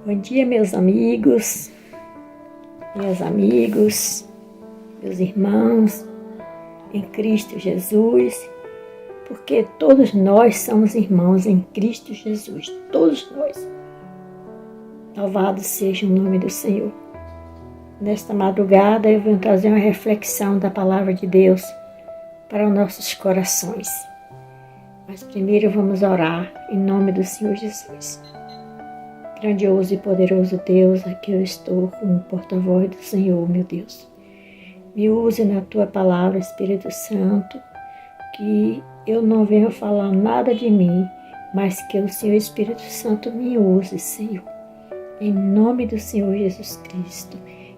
Bom dia, meus amigos, meus irmãos em Cristo Jesus, porque todos nós somos irmãos em Cristo Jesus, todos nós. Louvado seja o nome do Senhor. Nesta madrugada eu venho trazer uma reflexão da palavra de Deus para os nossos corações. Mas primeiro vamos orar em nome do Senhor Jesus. Grandioso e poderoso Deus, aqui eu estou como porta-voz do Senhor, meu Deus. Me use na Tua palavra, Espírito Santo, que eu não venha falar nada de mim, mas que o Senhor Espírito Santo me use, Senhor. Em nome do Senhor Jesus Cristo,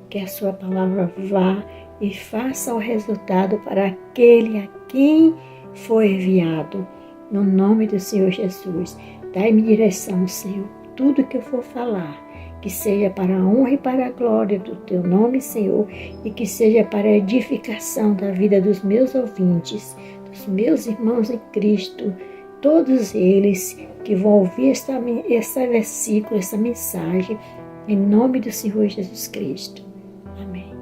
que a Sua palavra vá e faça o resultado para aquele a quem foi enviado. No nome do Senhor Jesus, dai-me direção, Senhor. Tudo que eu for falar, que seja para a honra e para a glória do Teu nome, Senhor, e que seja para a edificação da vida dos meus ouvintes, dos meus irmãos em Cristo, todos eles que vão ouvir esse versículo, essa mensagem, em nome do Senhor Jesus Cristo. Amém.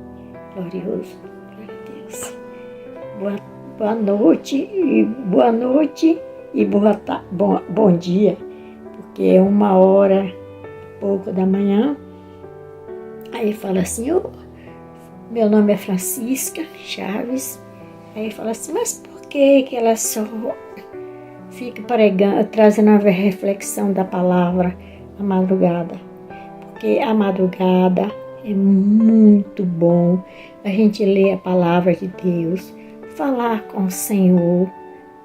Glorioso, glória a Deus. Boa noite e bom dia. Que é 1h pouco da manhã. Aí fala assim, meu nome é Francisca Chaves. Aí fala assim, mas por que ela só fica pregando, trazendo a reflexão da palavra à madrugada? Porque a madrugada é muito bom a gente ler a palavra de Deus, falar com o Senhor.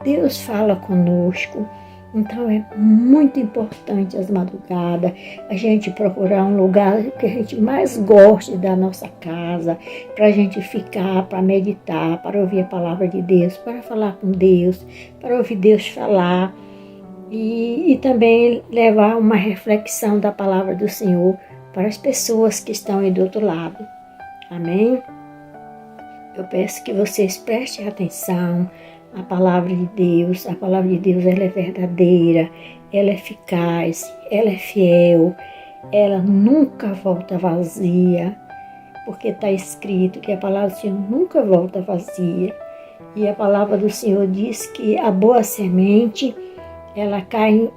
Deus fala conosco. Então é muito importante as madrugadas, a gente procurar um lugar que a gente mais goste da nossa casa, para a gente ficar, para meditar, para ouvir a palavra de Deus, para falar com Deus, para ouvir Deus falar e também levar uma reflexão da palavra do Senhor para as pessoas que estão aí do outro lado. Amém? Eu peço que vocês prestem atenção. A palavra de Deus ela é verdadeira, ela é eficaz, ela é fiel, ela nunca volta vazia, porque está escrito que a palavra do Senhor nunca volta vazia. E a palavra do Senhor diz que a boa semente, ela cai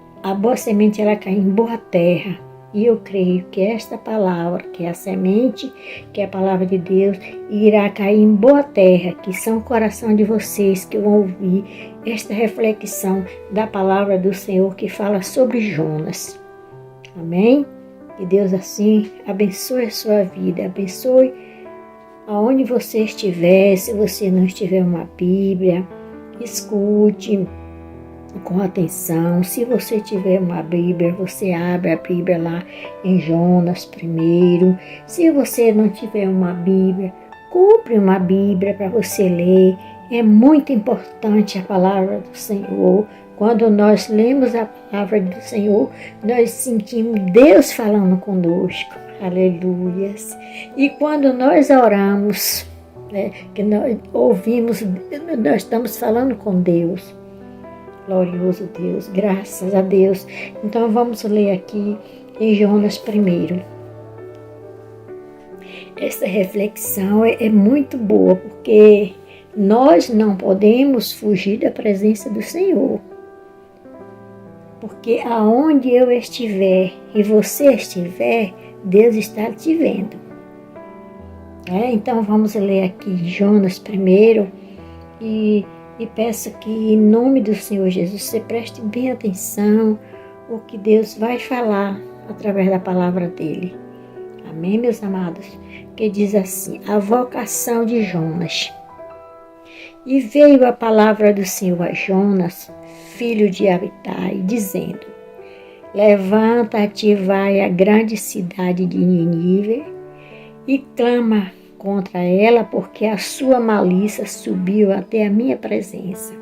em boa terra. E eu creio que esta palavra, que é a semente, que é a palavra de Deus, irá cair em boa terra, que são o coração de vocês que vão ouvir esta reflexão da palavra do Senhor que fala sobre Jonas. Amém? Que Deus assim abençoe a sua vida, abençoe aonde você estiver. Se você não estiver uma Bíblia, escute com atenção. Se você tiver uma Bíblia, você abre a Bíblia lá em Jonas primeiro. Se você não tiver uma Bíblia, compre uma Bíblia para você ler. É muito importante a palavra do Senhor. Quando nós lemos a palavra do Senhor, nós sentimos Deus falando conosco. Aleluias. E quando nós oramos, que nós ouvimos, nós estamos falando com Deus. Glorioso Deus, graças a Deus. Então vamos ler aqui em Jonas primeiro. Essa reflexão é muito boa, porque nós não podemos fugir da presença do Senhor. Porque aonde eu estiver e você estiver, Deus está te vendo. Então vamos ler aqui Jonas primeiro e peço que, em nome do Senhor Jesus, você preste bem atenção o que Deus vai falar através da palavra dele. Amém, meus amados? Que diz assim, a vocação de Jonas. E veio a palavra do Senhor a Jonas, filho de Amittai, dizendo, levanta-te e vai à grande cidade de Nínive e clama contra ela, porque a sua malícia subiu até a minha presença.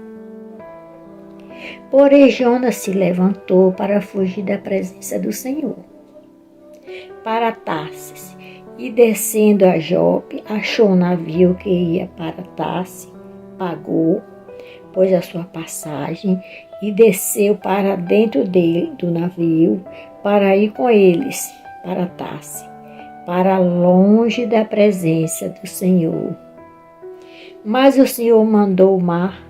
Porém, Jonas se levantou para fugir da presença do Senhor, para Tarsis, e descendo a Jope, achou um navio que ia para Tarsis, pagou, pôs a sua passagem e desceu para dentro do navio para ir com eles, para Tarse, para longe da presença do Senhor. Mas o Senhor mandou o mar,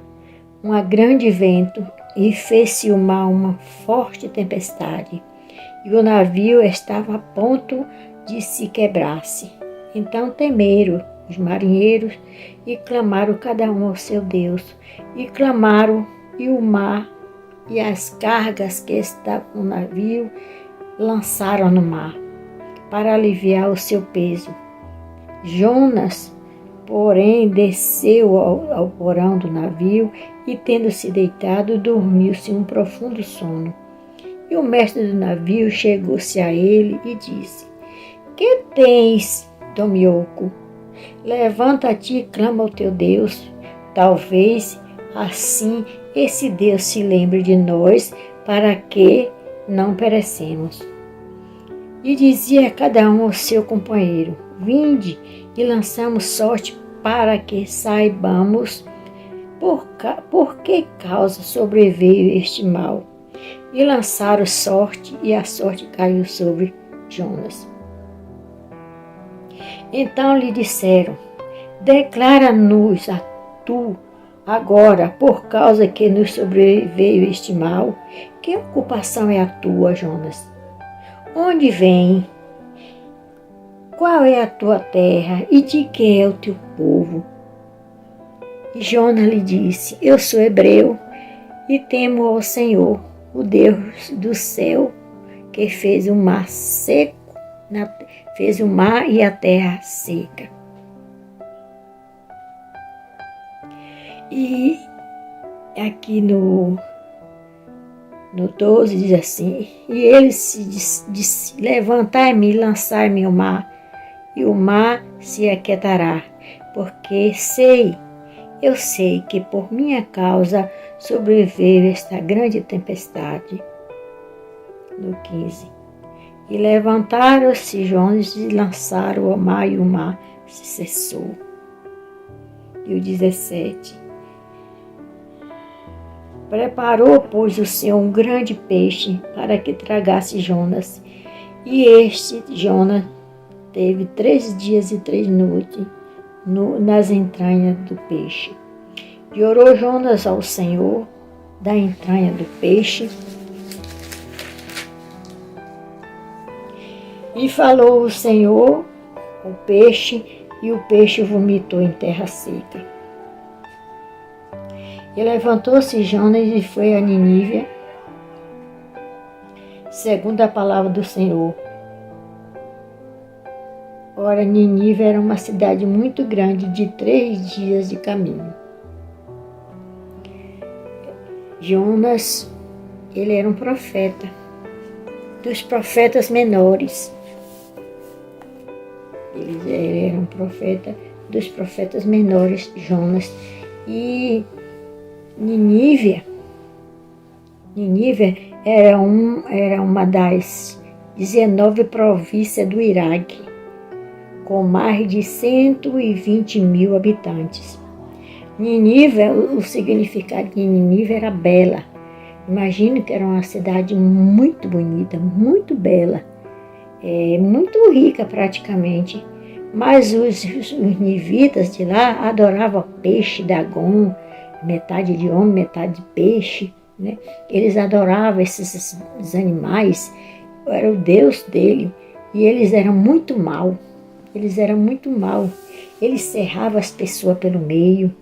um grande vento, e fez-se o mar uma forte tempestade, e o navio estava a ponto de se quebrar-se. Então temeram os marinheiros e clamaram cada um ao seu Deus, e clamaram, e o mar e as cargas que estavam no navio lançaram no mar, para aliviar o seu peso. Jonas, porém, desceu ao porão do navio e, tendo-se deitado, dormiu-se um profundo sono. E o mestre do navio chegou-se a ele e disse: Que tens, domioco? Levanta-te e clama ao teu Deus. Talvez assim esse Deus se lembre de nós, para que não perecemos. E dizia cada um ao seu companheiro: Vinde e lançamos sorte, para que saibamos por que causa sobreveio este mal. E lançaram sorte, e a sorte caiu sobre Jonas. Então lhe disseram: Declara-nos a tu agora, por causa que nos sobreveio este mal. Que ocupação é a tua, Jonas? Onde vem? Qual é a tua terra e de quem é o teu povo? E Jonas lhe disse: Eu sou hebreu e temo ao Senhor, o Deus do céu, que fez o mar seco, fez o mar e a terra seca. E aqui no 12 diz assim: E ele se disse: Levantai-me e lançai-me o mar, e o mar se aquietará, porque eu sei que por minha causa sobreveio esta grande tempestade. No 15. E levantaram-se Jonas e lançaram ao mar, e o mar se cessou. E o 17. Preparou, pois, o Senhor um grande peixe para que tragasse Jonas. E este Jonas teve 3 dias e 3 noites nas entranhas do peixe. E orou Jonas ao Senhor da entranha do peixe. E falou o Senhor ao peixe, e o peixe vomitou em terra seca. E levantou-se Jonas e foi a Nínive, segundo a palavra do Senhor. Ora, Nínive era uma cidade muito grande, de 3 dias de caminho. Jonas, ele era um profeta, dos profetas menores. Ele era um profeta dos profetas menores, Jonas. E Nínive era uma das 19 províncias do Iraque, com mais de 120 mil habitantes. Nínive, o significado de Nínive era bela. Imagino que era uma cidade muito bonita, muito bela, muito rica praticamente. Mas os nivitas de lá adoravam peixe, Dagon, metade de homem, metade de peixe, né? Eles adoravam esses animais, era o Deus dele, e eles eram muito mal. Eles cerravam as pessoas pelo meio,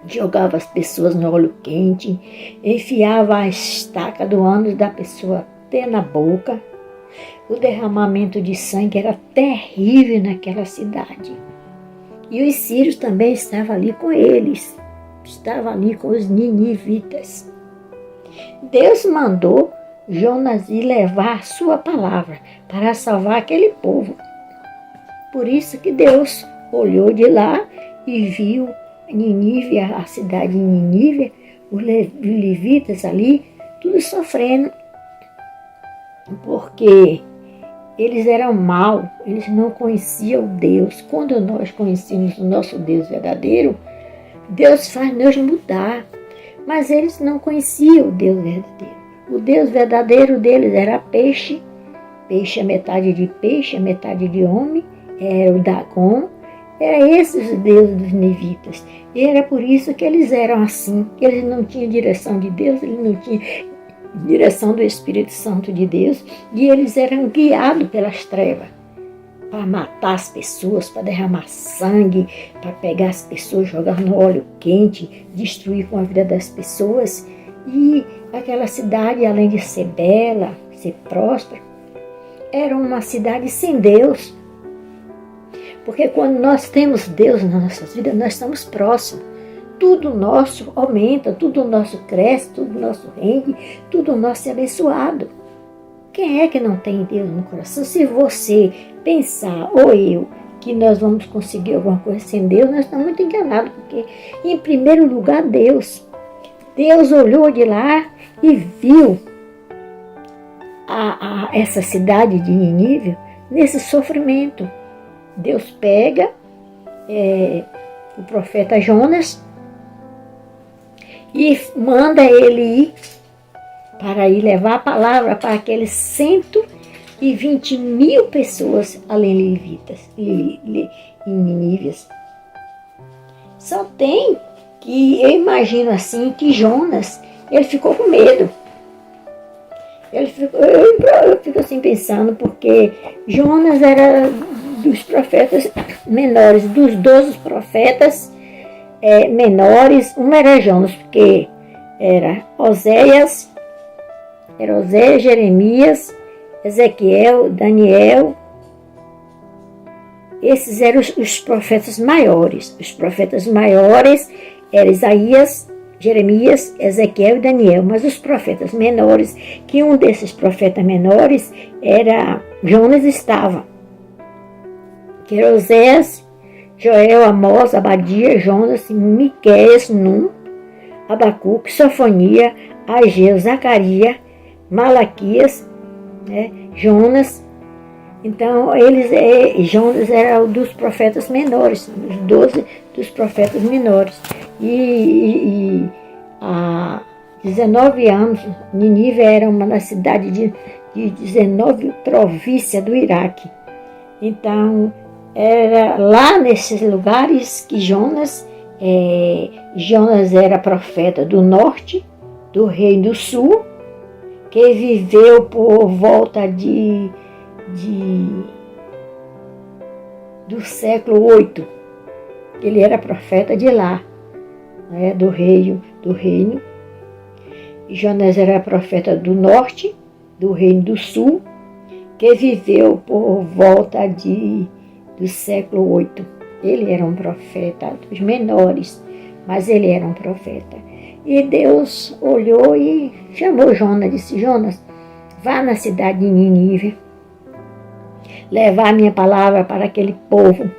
jogavam as pessoas no óleo quente, enfiava a estaca do ânus da pessoa até na boca. O derramamento de sangue era terrível naquela cidade. E os sírios também estavam ali com eles, estavam ali com os ninivitas. Deus mandou Jonas ir levar a sua palavra para salvar aquele povo. Por isso que Deus olhou de lá e viu Nínive, a cidade de Nínive, os levitas ali, tudo sofrendo, porque eles eram maus, eles não conheciam Deus. Quando nós conhecemos o nosso Deus verdadeiro, Deus faz nos mudar, mas eles não conheciam o Deus verdadeiro. O Deus verdadeiro deles era peixe Peixe, a metade de peixe, a metade de homem, era o Dagon. Era esses os deuses dos nevitas. E era por isso que eles eram assim. Eles não tinham direção de Deus, eles não tinham direção do Espírito Santo de Deus. E eles eram guiados pelas trevas. Para matar as pessoas, para derramar sangue, para pegar as pessoas, jogar no óleo quente, destruir com a vida das pessoas. E aquela cidade, além de ser bela, ser próspera, era uma cidade sem Deus. Porque quando nós temos Deus nas nossas vidas, nós estamos próximos. Tudo nosso aumenta, tudo nosso cresce, tudo nosso rende, tudo nosso é abençoado. Quem é que não tem Deus no coração? Se você pensar, ou eu, que nós vamos conseguir alguma coisa sem Deus, nós estamos muito enganados. Porque, em primeiro lugar, Deus. Deus olhou de lá e viu essa cidade de Nínive nesse sofrimento. Deus pega o profeta Jonas e manda ele ir para ir levar a palavra para aqueles 120 mil pessoas além levitas, em Nínive. Só tem que, eu imagino assim, que Jonas, ele ficou com medo. Eu fico assim pensando, porque Jonas era dos profetas menores, dos 12 profetas menores, um era Jonas, porque era Oséias, Jeremias, Ezequiel, Daniel. Esses eram os profetas maiores. Os profetas maiores eram Isaías, Jeremias, Ezequiel e Daniel. Mas os profetas menores, que um desses profetas menores era Jonas, estava. Que era Oséias, Joel, Amós, Abadia, Jonas, Miqueias, Num, Abacuque, Sofonia, Ageu, Zacarias, Malaquias, Jonas. Então, Jonas era um dos profetas menores, os 12 dos profetas menores. E há 19 anos, Nínive era uma das cidades de 19 províncias do Iraque. Então, era lá nesses lugares que Jonas era profeta do norte, do reino do sul, que viveu por volta do século 8. Ele era profeta de lá, do reino. E Jonas era profeta do norte, do reino do sul, que viveu por volta do século 8. Ele era um profeta dos menores, mas ele era um profeta. E Deus olhou e chamou Jonas, disse: Jonas, vá na cidade de Nínive, levar a minha palavra para aquele povo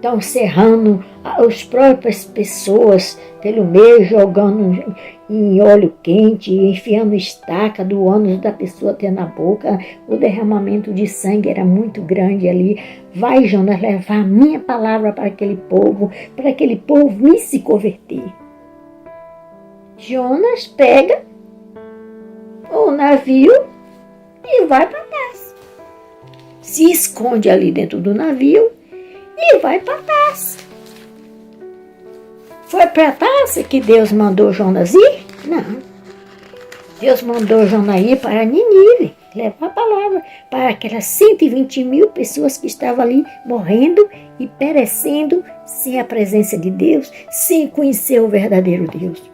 tão serrando as próprias pessoas pelo meio, jogando em óleo quente, enfiando estaca, do ânus da pessoa até na boca. O derramamento de sangue era muito grande ali. Vai, Jonas, levar a minha palavra para aquele povo vir se converter. Jonas pega o navio e vai para Tarso. Se esconde ali dentro do navio e vai para Tarso. Foi para Tarso que Deus mandou Jonas ir? Não. Deus mandou Jonas ir para Nínive, levar a palavra para aquelas 120 mil pessoas que estavam ali morrendo e perecendo sem a presença de Deus, sem conhecer o verdadeiro Deus.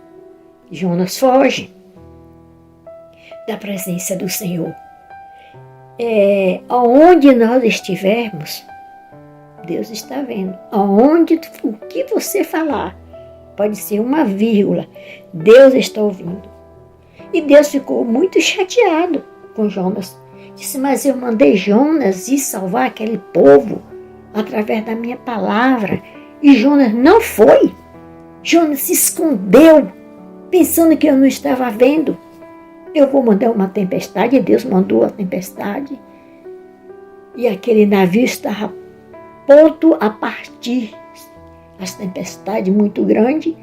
Jonas foge da presença do Senhor. Aonde nós estivermos, Deus está vendo. O que você falar, pode ser uma vírgula, Deus está ouvindo. E Deus ficou muito chateado com Jonas. Disse: mas eu mandei Jonas ir salvar aquele povo através da minha palavra. E Jonas não foi. Jonas se escondeu, pensando que eu não estava vendo. Eu vou mandar uma tempestade. E Deus mandou a tempestade. E aquele navio estava ponto a partir. As tempestades muito grandes.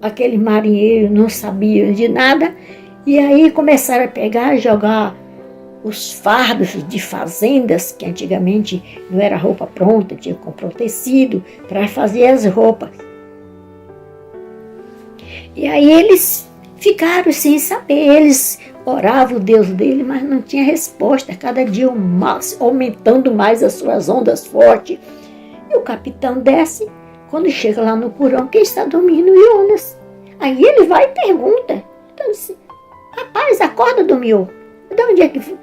Aquele marinheiro não sabia de nada. E aí começaram a pegar e jogar os fardos de fazendas, que antigamente não era roupa pronta, tinha que comprar o tecido para fazer as roupas. E aí eles ficaram sem saber, eles oravam o Deus dele, mas não tinha resposta, cada dia aumentando mais as suas ondas fortes. E o capitão desce, quando chega lá no porão, quem está dormindo? Jonas. Aí ele vai e pergunta, então disse, rapaz, acorda, dormiu.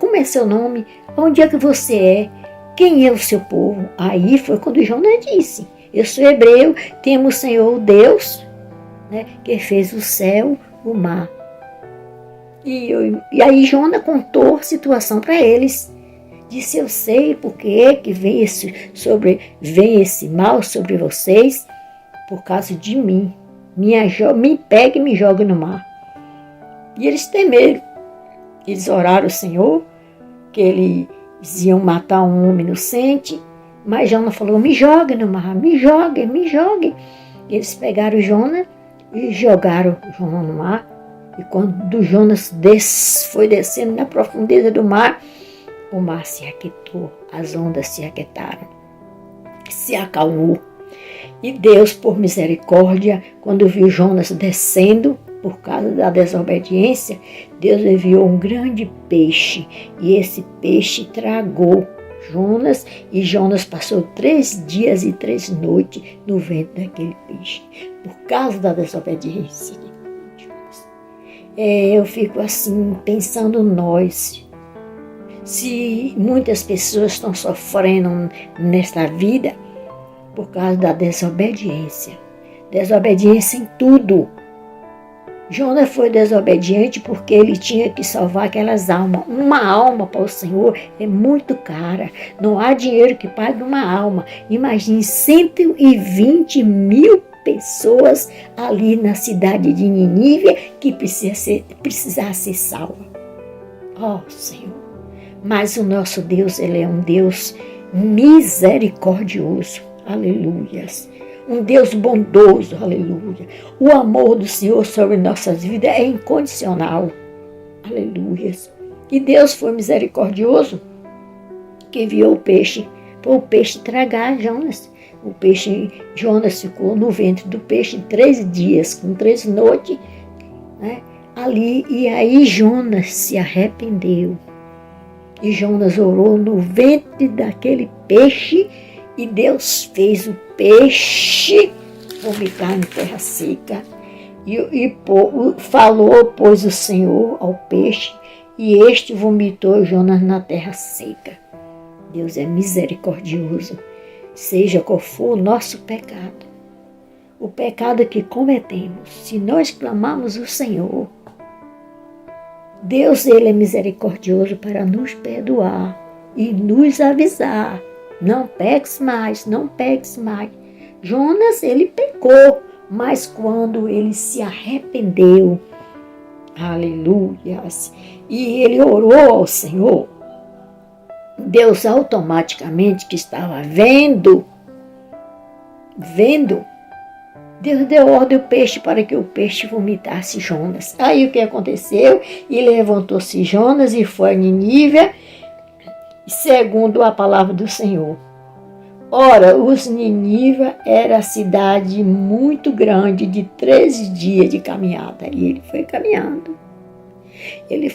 Como é seu nome? Onde é que você é? Quem é o seu povo? Aí foi quando Jonas disse, eu sou hebreu, temos o Senhor Deus, né, que fez o céu, o mar. E aí Jonas contou a situação para eles. Disse, eu sei porque que vem esse mal sobre vocês por causa de mim. Me pega e me joga no mar. E eles temeram. Eles oraram ao Senhor, que eles iam matar um homem inocente, mas Jonas falou, me joga no mar, me joga. Eles pegaram Jonas e jogaram Jonas no mar. E quando Jonas foi descendo na profundeza do mar, o mar se aquietou, as ondas se aquietaram, se acalmou. E Deus, por misericórdia, quando viu Jonas descendo, por causa da desobediência, Deus enviou um grande peixe. E esse peixe tragou Jonas. E Jonas passou 3 dias e 3 noites no ventre daquele peixe. Por causa da desobediência de Jonas. Eu fico assim, pensando nós. Se muitas pessoas estão sofrendo nesta vida por causa da desobediência. Desobediência em tudo. Jonas foi desobediente porque ele tinha que salvar aquelas almas. Uma alma para o Senhor é muito cara. Não há dinheiro que pague uma alma. Imagine 120 mil pessoas ali na cidade de Nínive que precisavam ser salvas. Oh, Senhor. Mas o nosso Deus, Ele é um Deus misericordioso. Aleluias. Um Deus bondoso, aleluia. O amor do Senhor sobre nossas vidas é incondicional. Aleluias. E Deus foi misericordioso que enviou o peixe, para o peixe tragar Jonas. Jonas ficou no ventre do peixe 3 dias, com 3 noites, né, ali. E aí Jonas se arrependeu. E Jonas orou no ventre daquele peixe. E Deus fez o peixe vomitar em terra seca. Pôs o Senhor ao peixe, e este vomitou Jonas na terra seca. Deus é misericordioso, seja qual for o nosso pecado. O pecado que cometemos, se nós clamarmos o Senhor, Deus, Ele é misericordioso para nos perdoar e nos avisar. Não peques mais, não peques mais. Jonas, ele pecou, mas quando ele se arrependeu, aleluias, e ele orou ao Senhor, Deus automaticamente, que estava vendo, Deus deu ordem ao peixe para que o peixe vomitasse Jonas. Aí o que aconteceu? E levantou-se Jonas e foi a Nínive, segundo a palavra do Senhor. Ora, os Nínive era a cidade muito grande, de 13 dias de caminhada. E ele foi caminhando. Ele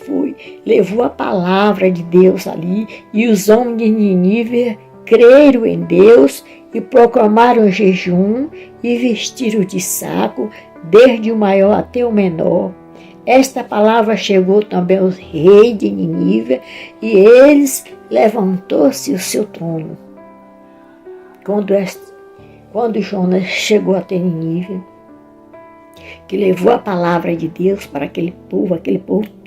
levou a palavra de Deus ali, e os homens de Nínive creram em Deus e proclamaram jejum e vestiram de saco, desde o maior até o menor. Esta palavra chegou também aos reis de Nínive, e eles levantou-se o seu trono. Quando Jonas chegou até Nínive, que levou a palavra de Deus para aquele povo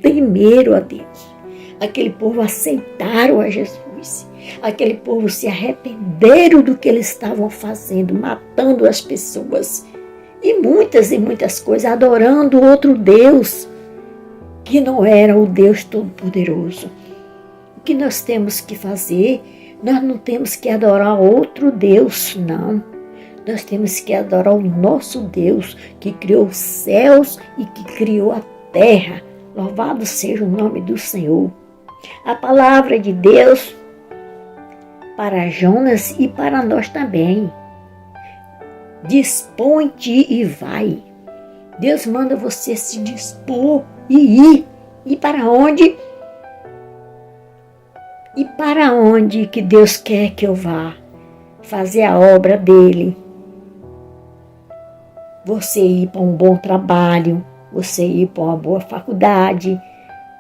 temeram a Deus. Aquele povo aceitaram a Jesus. Aquele povo se arrependeram do que eles estavam fazendo, matando as pessoas. E muitas coisas, adorando outro Deus, que não era o Deus Todo-Poderoso. O que nós temos que fazer? Nós não temos que adorar outro Deus, não. Nós temos que adorar o nosso Deus, que criou os céus e que criou a terra. Louvado seja o nome do Senhor. A palavra de Deus para Jonas e para nós também. Dispõe-te e vai. Deus manda você se dispor e ir. E para onde? E para onde que Deus quer que eu vá? Fazer a obra dele. Você ir para um bom trabalho, você ir para uma boa faculdade,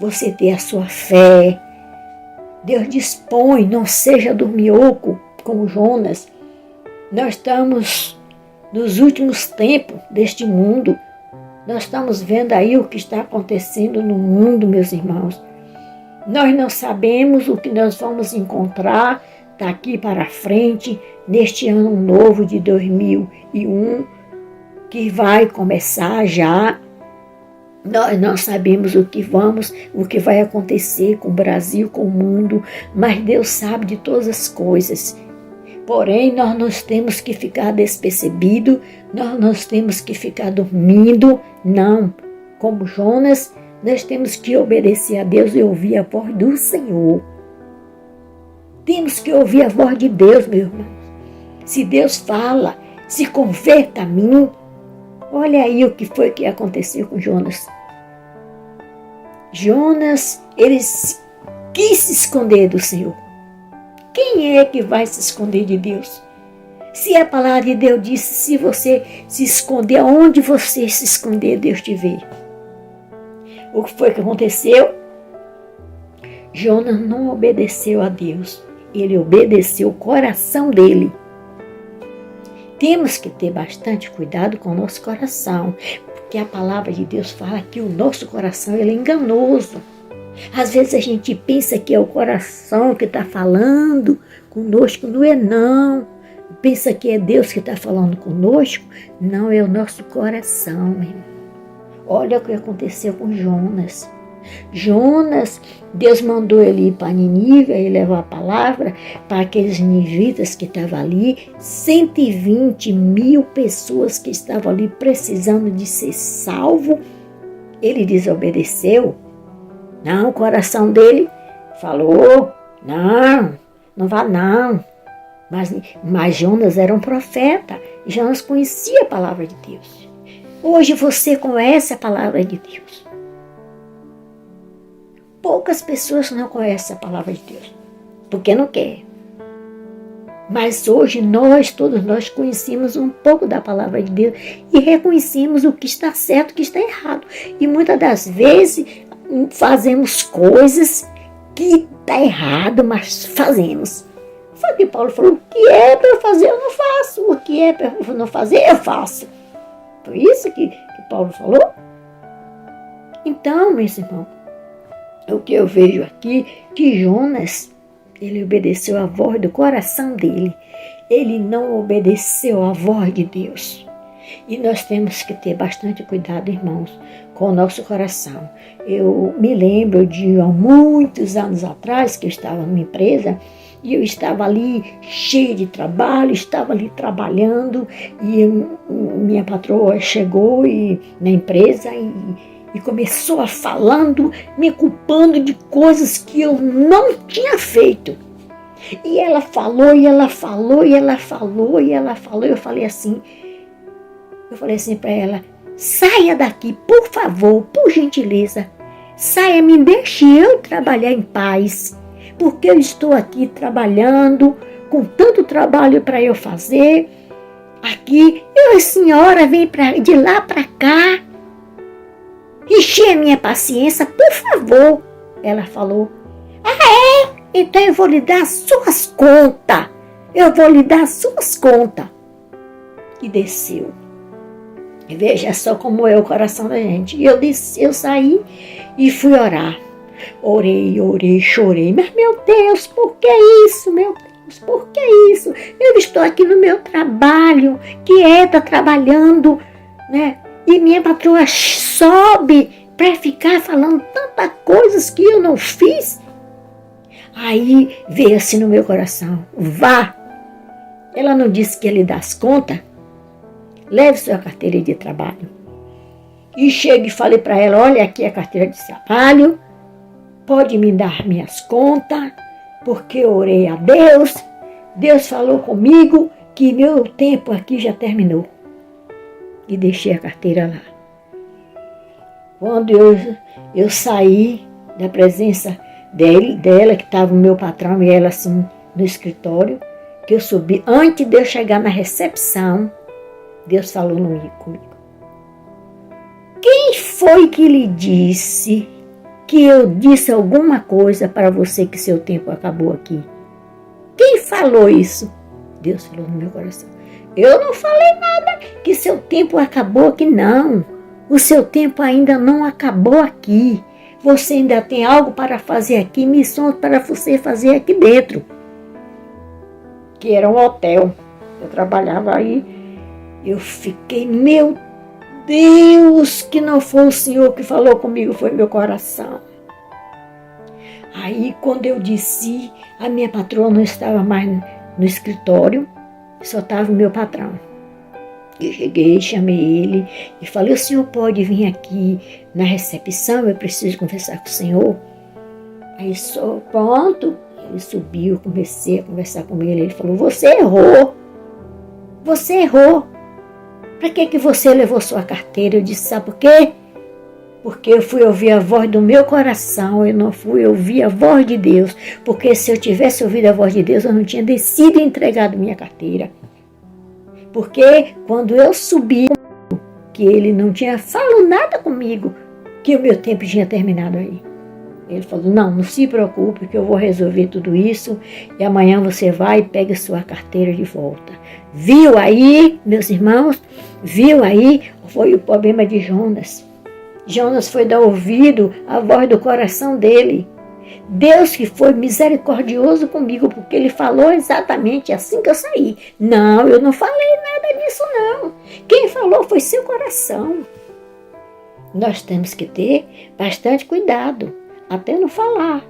você ter a sua fé. Deus dispõe, não seja dormioco como Jonas. Nós estamos nos últimos tempos deste mundo. Nós estamos vendo aí o que está acontecendo no mundo, meus irmãos. Nós não sabemos o que nós vamos encontrar daqui para frente, neste ano novo de 2001, que vai começar já. Nós não sabemos o que vai acontecer com o Brasil, com o mundo, mas Deus sabe de todas as coisas. Porém, nós não temos que ficar despercebidos, nós não temos que ficar dormindo, não. Como Jonas, nós temos que obedecer a Deus e ouvir a voz do Senhor. Temos que ouvir a voz de Deus, meu irmão. Se Deus fala, se converta a mim. Olha aí o que foi que aconteceu com Jonas. Jonas, ele quis se esconder do Senhor. Quem é que vai se esconder de Deus? Se a palavra de Deus disse, se você se esconder, onde você se esconder, Deus te vê. O que foi que aconteceu? Jonas não obedeceu a Deus. Ele obedeceu o coração dele. Temos que ter bastante cuidado com o nosso coração, porque a palavra de Deus fala que o nosso coração ele é enganoso. Às vezes a gente pensa que é o coração que está falando conosco, não é não. Pensa que é Deus que está falando conosco, não, é o nosso coração, meu irmão. Olha o que aconteceu com Jonas. Jonas, Deus mandou ele ir para Nínive e levar a palavra para aqueles ninivitas que estavam ali, 120 mil pessoas que estavam ali precisando de ser salvo. Ele desobedeceu. Não, o coração dele falou, não vá não. Mas Jonas era um profeta, Jonas conhecia a palavra de Deus. Hoje você conhece a palavra de Deus. Poucas pessoas não conhecem a palavra de Deus, porque não quer. Mas hoje todos nós conhecemos um pouco da palavra de Deus e reconhecemos o que está certo e o que está errado. E muitas das vezes fazemos coisas que está errado, mas fazemos. Foi o que Paulo falou, o que é para eu fazer eu não faço, o que é para eu não fazer eu faço. Foi isso que Paulo falou? Então, meus irmãos, o que eu vejo aqui, que Jonas, ele obedeceu a voz do coração dele. Ele não obedeceu a voz de Deus. E nós temos que ter bastante cuidado, irmãos, com o nosso coração. Eu me lembro de há muitos anos atrás, que eu estava numa empresa, e eu estava ali cheia de trabalho, estava ali trabalhando, e minha patroa chegou na empresa e começou a falando, me culpando de coisas que eu não tinha feito. E ela falou, e ela falou, e ela falou, e ela falou. Eu falei assim para ela, saia daqui, por favor, por gentileza. Saia, me deixe eu trabalhar em paz. Porque eu estou aqui trabalhando, com tanto trabalho para eu fazer. Aqui, a senhora vem de lá para cá. Encher a minha paciência, por favor. Ela falou, então eu vou lhe dar as suas contas. Eu vou lhe dar as suas contas. E desceu. Veja só como é o coração da gente. E eu saí e fui orar. Orei, chorei. Mas, meu Deus, por que isso? Meu Deus, por que isso? Eu estou aqui no meu trabalho, quieta, trabalhando, né? E minha patroa sobe para ficar falando tantas coisas que eu não fiz. Aí veio assim no meu coração, vá. Ela não disse que ia lhe dar as contas? Leve sua carteira de trabalho e chego e falei para ela, olha aqui a carteira de trabalho, pode me dar minhas contas, porque eu orei a Deus, Deus falou comigo que meu tempo aqui já terminou. E deixei a carteira lá. Quando eu saí da presença dela, que estava o meu patrão e ela assim no escritório, que eu subi, antes de eu chegar na recepção, Deus falou comigo. Quem foi que lhe disse que eu disse alguma coisa para você que seu tempo acabou aqui? Quem falou isso? Deus falou no meu coração. Eu não falei nada que seu tempo acabou aqui, não. O seu tempo ainda não acabou aqui. Você ainda tem algo para fazer aqui, missões para você fazer aqui dentro. Que era um hotel. Eu trabalhava aí. Eu fiquei, meu Deus, que não foi o Senhor que falou comigo, foi meu coração. Aí, quando eu desci, a minha patroa não estava mais no escritório, só estava o meu patrão. Eu cheguei, chamei ele e falei, o senhor pode vir aqui na recepção, eu preciso conversar com o senhor. Aí, só pronto, ele subiu, comecei a conversar com ele, ele falou, você errou, para que você levou sua carteira? Eu disse, sabe por quê? Porque eu fui ouvir a voz do meu coração, eu não fui ouvir a voz de Deus. Porque se eu tivesse ouvido a voz de Deus, eu não tinha descido e entregado minha carteira. Porque quando eu subi, que ele não tinha falado nada comigo, que o meu tempo tinha terminado aí. Ele falou, não se preocupe que eu vou resolver tudo isso e amanhã você vai e pega sua carteira de volta. Viu aí, meus irmãos? Viu aí? Foi o problema de Jonas. Jonas foi dar ouvido à voz do coração dele. Deus que foi misericordioso comigo, porque ele falou exatamente assim que eu saí. Não, eu não falei nada disso não. Quem falou foi seu coração. Nós temos que ter bastante cuidado, até não falar.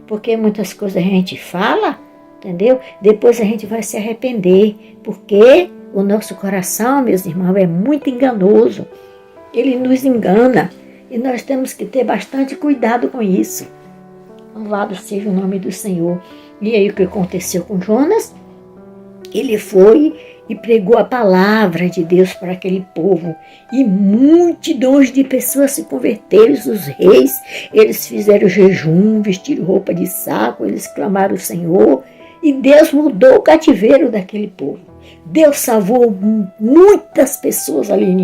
Porque muitas coisas a gente fala, entendeu? Depois a gente vai se arrepender, porque o nosso coração, meus irmãos, é muito enganoso. Ele nos engana. E nós temos que ter bastante cuidado com isso. Louvado seja o nome do Senhor. E aí o que aconteceu com Jonas? Ele foi e pregou a palavra de Deus para aquele povo. E multidões de pessoas se converteram, os reis. Eles fizeram jejum, vestiram roupa de saco, eles clamaram o Senhor. E Deus mudou o cativeiro daquele povo. Deus salvou muitas pessoas ali em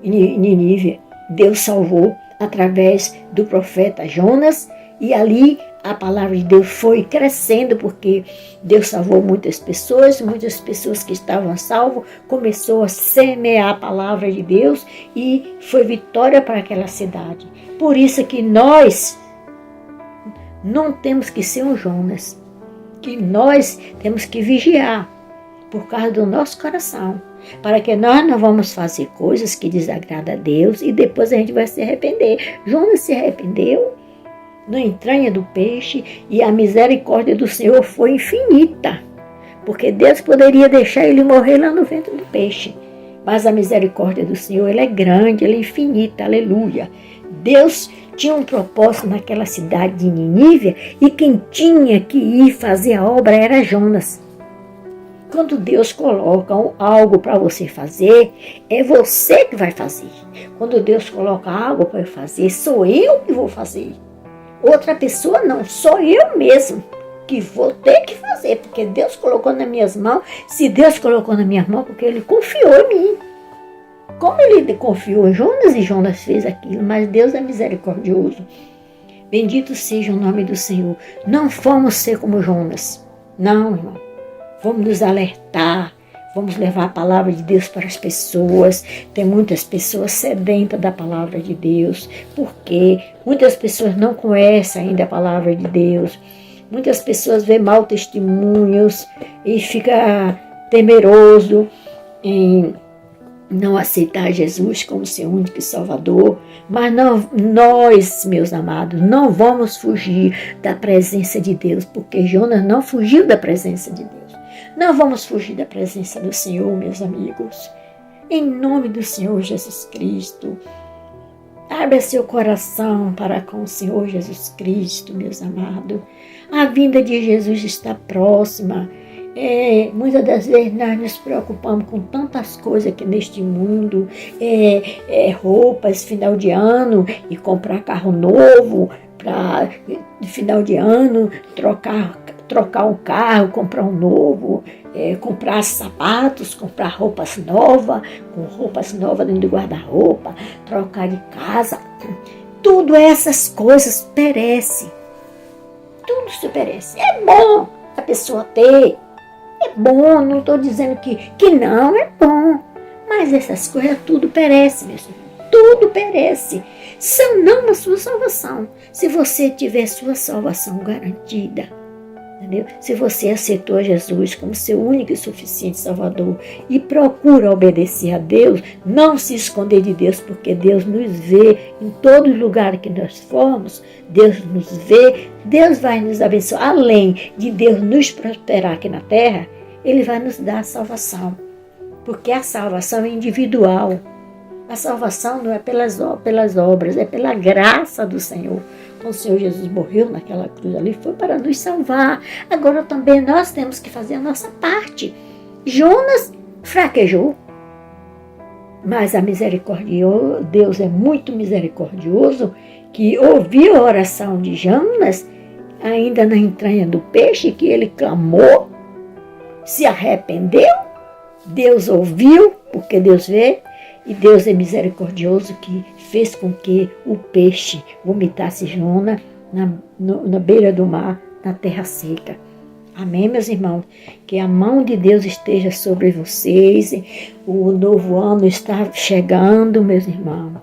Nínive. Deus salvou através do profeta Jonas e ali a palavra de Deus foi crescendo porque Deus salvou muitas pessoas que estavam salvas, começou a semear a palavra de Deus e foi vitória para aquela cidade. Por isso que nós não temos que ser um Jonas, que nós temos que vigiar por causa do nosso coração. Para que nós não vamos fazer coisas que desagradam a Deus e depois a gente vai se arrepender. Jonas se arrependeu na entranha do peixe e a misericórdia do Senhor foi infinita. Porque Deus poderia deixar ele morrer lá no ventre do peixe. Mas a misericórdia do Senhor, ela é grande, ela é infinita, aleluia. Deus tinha um propósito naquela cidade de Nínive e quem tinha que ir fazer a obra era Jonas. Quando Deus coloca algo para você fazer, é você que vai fazer. Quando Deus coloca algo para eu fazer, sou eu que vou fazer. Outra pessoa não, sou eu mesmo que vou ter que fazer, porque Deus colocou nas minhas mãos. Se Deus colocou nas minhas mãos, porque Ele confiou em mim. Como Ele confiou em Jonas e Jonas fez aquilo, mas Deus é misericordioso. Bendito seja o nome do Senhor. Não vamos ser como Jonas. Não, irmão. Vamos nos alertar, vamos levar a palavra de Deus para as pessoas. Tem muitas pessoas sedentas da palavra de Deus, porque muitas pessoas não conhecem ainda a palavra de Deus. Muitas pessoas veem maus testemunhos e ficam temeroso em não aceitar Jesus como seu único Salvador. Mas nós, meus amados, não vamos fugir da presença de Deus, porque Jonas não fugiu da presença de Deus. Não vamos fugir da presença do Senhor, meus amigos. em nome do Senhor Jesus Cristo. Abra seu coração para com o Senhor Jesus Cristo, meus amados. A vinda de Jesus está próxima. Muitas das vezes nós nos preocupamos com tantas coisas aqui neste mundo, roupas, final de ano, e comprar carro novo, para final de ano trocar um carro, comprar um novo, comprar sapatos, comprar roupas novas, com roupas novas dentro do guarda-roupa, trocar de casa. Tudo essas coisas perecem. Tudo se perece. É bom a pessoa ter. É bom, não estou dizendo que não, é bom. Mas essas coisas tudo perece, meu Senhor. Tudo perece. São não a sua salvação. Se você tiver sua salvação garantida, entendeu? Se você aceitou Jesus como seu único e suficiente Salvador e procura obedecer a Deus, não se esconder de Deus, porque Deus nos vê em todo lugar que nós formos. Deus nos vê, Deus vai nos abençoar. Além de Deus nos prosperar aqui na terra, Ele vai nos dar a salvação, porque a salvação é individual. A salvação não é pelas obras, é pela graça do Senhor. Quando o Senhor Jesus morreu naquela cruz ali, foi para nos salvar. Agora também nós temos que fazer a nossa parte. Jonas fraquejou, mas Deus é muito misericordioso, que ouviu a oração de Jonas, ainda na entranha do peixe, que ele clamou, se arrependeu. Deus ouviu, porque Deus vê. E Deus é misericordioso, que fez com que o peixe vomitasse Jonas na beira do mar, na terra seca. Amém, meus irmãos? Que a mão de Deus esteja sobre vocês. O novo ano está chegando, meus irmãos.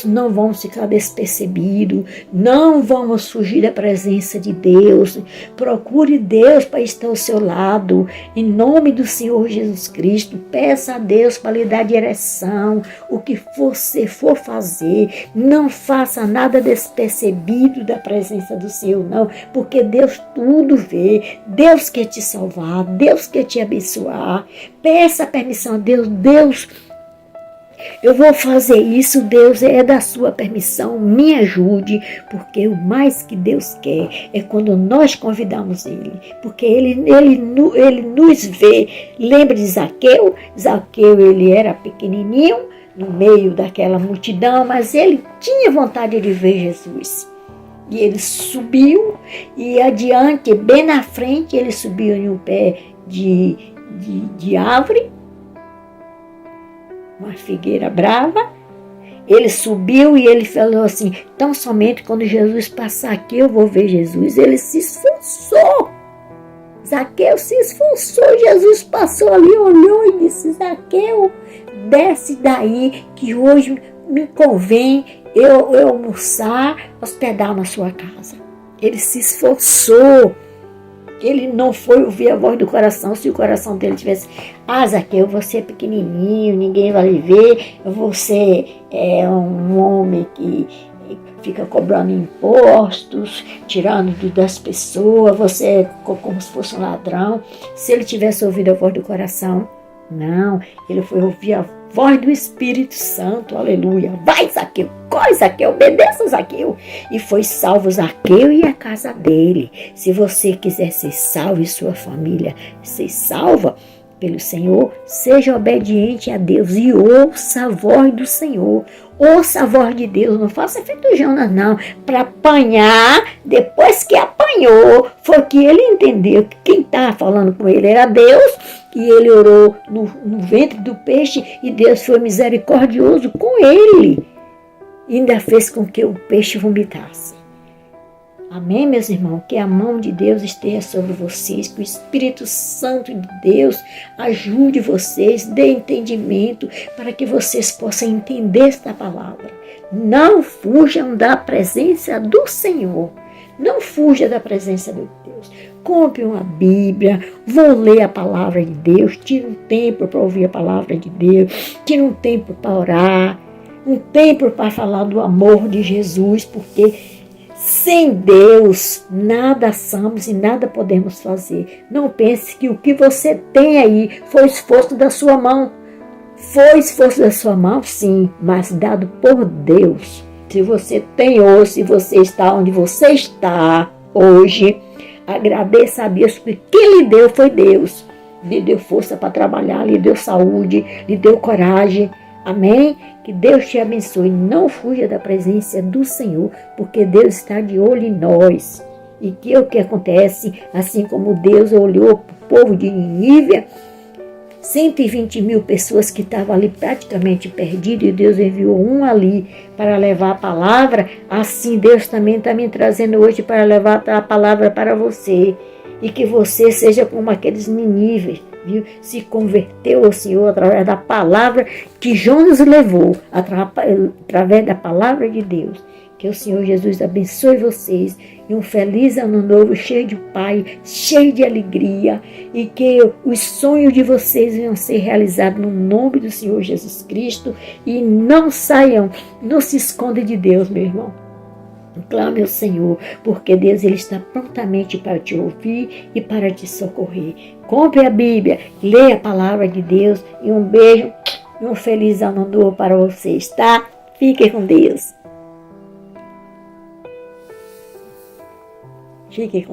Não vamos ficar despercebidos. Não vamos fugir da presença de Deus. Procure Deus para estar ao seu lado. Em nome do Senhor Jesus Cristo, peça a Deus para lhe dar direção. O que você for fazer, não faça nada despercebido da presença do Senhor, não. Porque Deus tudo vê. Deus quer te salvar, Deus quer te abençoar. Peça permissão a Deus. Deus, eu vou fazer isso, Deus, é da sua permissão, me ajude, porque o mais que Deus quer é quando nós convidamos Ele, porque Ele nos vê. Lembre de Zaqueu. Zaqueu, ele era pequenininho no meio daquela multidão, mas ele tinha vontade de ver Jesus. E ele subiu, e adiante, bem na frente, ele subiu em um pé de árvore, uma figueira brava. Ele subiu e ele falou assim: tão somente quando Jesus passar aqui eu vou ver Jesus. Ele se esforçou. Zaqueu se esforçou. Jesus passou ali, olhou e disse: Zaqueu, desce daí, que hoje me convém eu almoçar, hospedar na sua casa. Ele se esforçou. Ele não foi ouvir a voz do coração. Se o coração dele tivesse: Zaqueu, você é pequenininho, ninguém vai lhe ver, você é um homem que fica cobrando impostos, tirando das pessoas, você é como se fosse um ladrão. Se ele tivesse ouvido a voz do coração, não, ele foi ouvir a voz do Espírito Santo, aleluia. Vai, Zaqueu, corre, Zaqueu, obedeça, Zaqueu. E foi salvo Zaqueu e a casa dele. Se você quiser ser salvo e sua família ser salva pelo Senhor, seja obediente a Deus e ouça a voz do Senhor. Ouça a voz de Deus, não faça feito Jonas, não, para apanhar. Depois que apanhou, foi que ele entendeu que quem estava falando com ele era Deus, e ele orou no ventre do peixe, e Deus foi misericordioso com ele, e ainda fez com que o peixe vomitasse. Amém, meus irmãos? Que a mão de Deus esteja sobre vocês, que o Espírito Santo de Deus ajude vocês, dê entendimento para que vocês possam entender esta palavra. Não fujam da presença do Senhor. Não fuja da presença de Deus. Compre uma Bíblia, vou ler a palavra de Deus, tire um tempo para ouvir a palavra de Deus, tire um tempo para orar, um tempo para falar do amor de Jesus, porque sem Deus, nada somos e nada podemos fazer. Não pense que o que você tem aí foi esforço da sua mão. Foi esforço da sua mão? Sim, mas dado por Deus. Se você tem hoje, se você está onde você está hoje, agradeça a Deus, porque quem lhe deu foi Deus. Lhe deu força para trabalhar, lhe deu saúde, lhe deu coragem. Amém? Que Deus te abençoe. Não fuja da presença do Senhor, porque Deus está de olho em nós. E que o que acontece, assim como Deus olhou para o povo de Nínive, 120.000 pessoas que estavam ali praticamente perdidas, e Deus enviou um ali para levar a palavra, assim Deus também está me trazendo hoje para levar a palavra para você. E que você seja como aqueles Nínives, viu? Se converteu ao Senhor através da palavra que Jonas levou, através da palavra de Deus. Que o Senhor Jesus abençoe vocês e um feliz ano novo, cheio de paz, cheio de alegria, e que os sonhos de vocês venham ser realizados no nome do Senhor Jesus Cristo. E não saiam, não se esconda de Deus, meu irmão. Clame ao Senhor, porque Deus ele está prontamente para te ouvir e para te socorrer. Compre a Bíblia, leia a palavra de Deus, e um beijo e um feliz ano novo para vocês, tá? Fique com Deus. Fique com